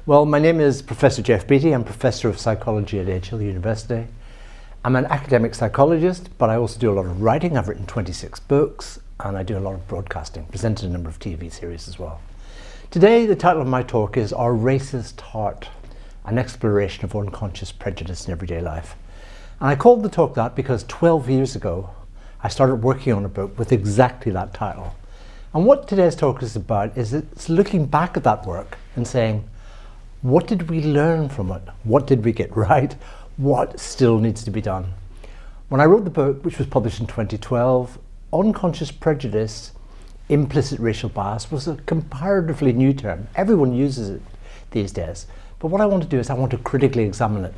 Well, my name is Professor Geoff Beattie. I'm Professor of Psychology at Edge Hill University. I'm an academic psychologist, but I also do a lot of writing. I've written 26 books, and I do a lot of broadcasting, presented a number of TV series as well. Today, the title of my talk is Our Racist Heart, an exploration of unconscious prejudice in everyday life. And I called the talk that because 12 years ago, I started working on a book with exactly that title. And what today's talk is about is it's looking back at that work and saying, what did we learn from it? What did we get right? What still needs to be done? When I wrote the book, which was published in 2012, unconscious prejudice, implicit racial bias was a comparatively new term. Everyone uses it these days. But what I want to do is I want to critically examine it.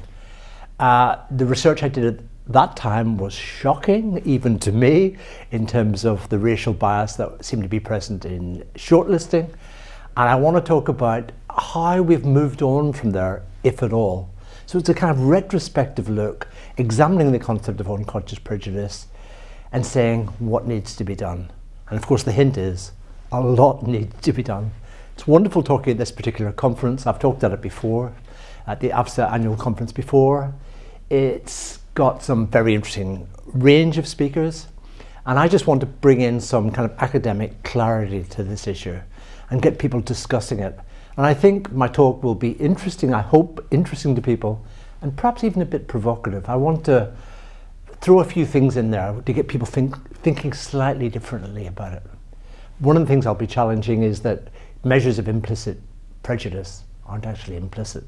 The research I did at that time was shocking, even to me, in terms of the racial bias that seemed to be present in shortlisting. And I want to talk about how we've moved on from there, if at all. So it's a kind of retrospective look, examining the concept of unconscious prejudice and saying what needs to be done. And of course the hint is, a lot needs to be done. It's wonderful talking at this particular conference. I've talked at it before, at the AFSA annual conference before. It's got some very interesting range of speakers. And I just want to bring in some kind of academic clarity to this issue and get people discussing it. And I think my talk will be interesting, I hope interesting to people, and perhaps even a bit provocative. I want to throw a few things in there to get people thinking slightly differently about it. One of the things I'll be challenging is that measures of implicit prejudice aren't actually implicit,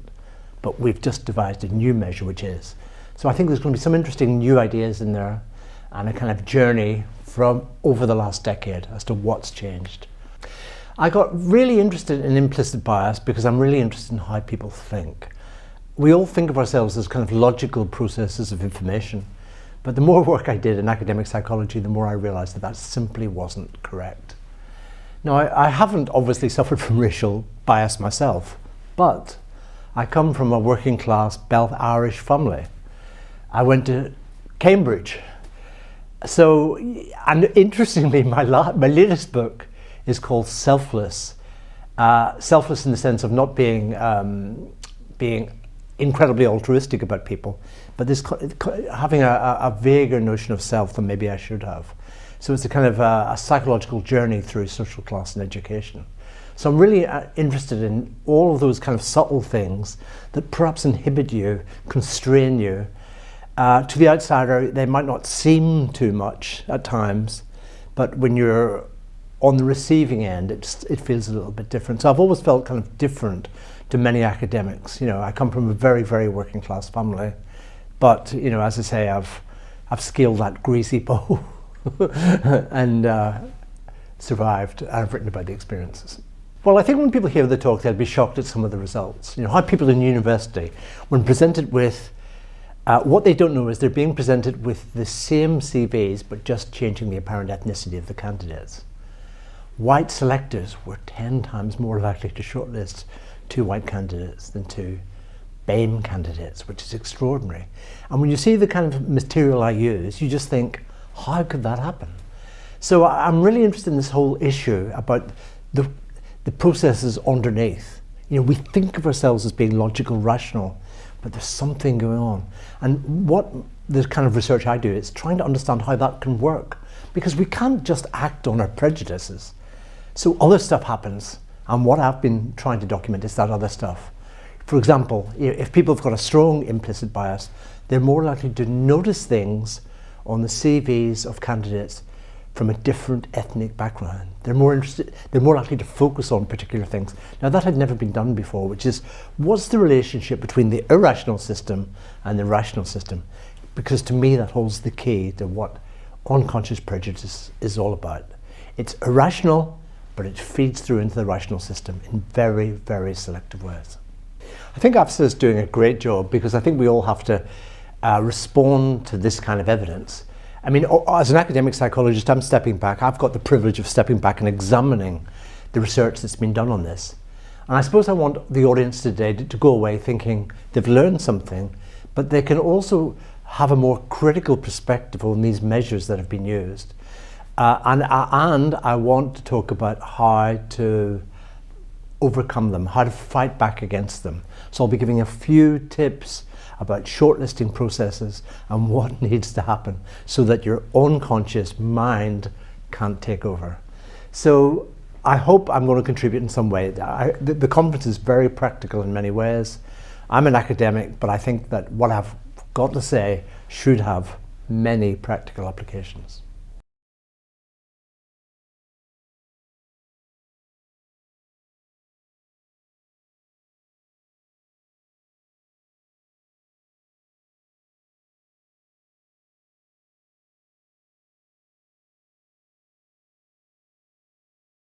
but we've just devised a new measure which is. So I think there's going to be some interesting new ideas in there and a kind of journey from over the last decade as to what's changed. I got really interested in implicit bias because I'm really interested in how people think. We all think of ourselves as kind of logical processes of information, but the more work I did in academic psychology, the more I realized that that simply wasn't correct. Now, I haven't obviously suffered from racial bias myself, but I come from a working class Irish family. I went to Cambridge. So, and interestingly, my latest book is called Selfless. Selfless in the sense of not being incredibly altruistic about people, but this having a vaguer notion of self than maybe I should have. So it's a kind of a psychological journey through social class and education. So I'm really interested in all of those kind of subtle things that perhaps inhibit you, constrain you. To the outsider, they might not seem too much at times, but when you're on the receiving end, it feels a little bit different. So I've always felt kind of different to many academics. You know, I come from a very, very working class family, but you know, as I say, I've scaled that greasy bow and survived. And I've written about the experiences. Well, I think when people hear the talk, they'll be shocked at some of the results. You know, how people in university, when presented with what they don't know is they're being presented with the same CVs, but just changing the apparent ethnicity of the candidates. White selectors were 10 times more likely to shortlist 2 white candidates than 2 BAME candidates, which is extraordinary. And when you see the kind of material I use, you just think, how could that happen? So I'm really interested in this whole issue about the processes underneath. You know, we think of ourselves as being logical, rational, but there's something going on. And what the kind of research I do is trying to understand how that can work, because we can't just act on our prejudices. So other stuff happens, and what I've been trying to document is that other stuff. For example, if people have got a strong implicit bias, they're more likely to notice things on the CVs of candidates from a different ethnic background. They're more likely to focus on particular things. Now that had never been done before, which is, what's the relationship between the irrational system and the rational system? Because to me that holds the key to what unconscious prejudice is all about. It's irrational, but it feeds through into the rational system in very, very selective ways. I think AFSA is doing a great job because I think we all have to respond to this kind of evidence. I mean, as an academic psychologist, I'm stepping back. I've got the privilege of stepping back and examining the research that's been done on this. And I suppose I want the audience today to go away thinking they've learned something, but they can also have a more critical perspective on these measures that have been used. And I want to talk about how to overcome them, how to fight back against them. So I'll be giving a few tips about shortlisting processes and what needs to happen so that your unconscious mind can't take over. So I hope I'm going to contribute in some way. The conference is very practical in many ways. I'm an academic, but I think that what I've got to say should have many practical applications.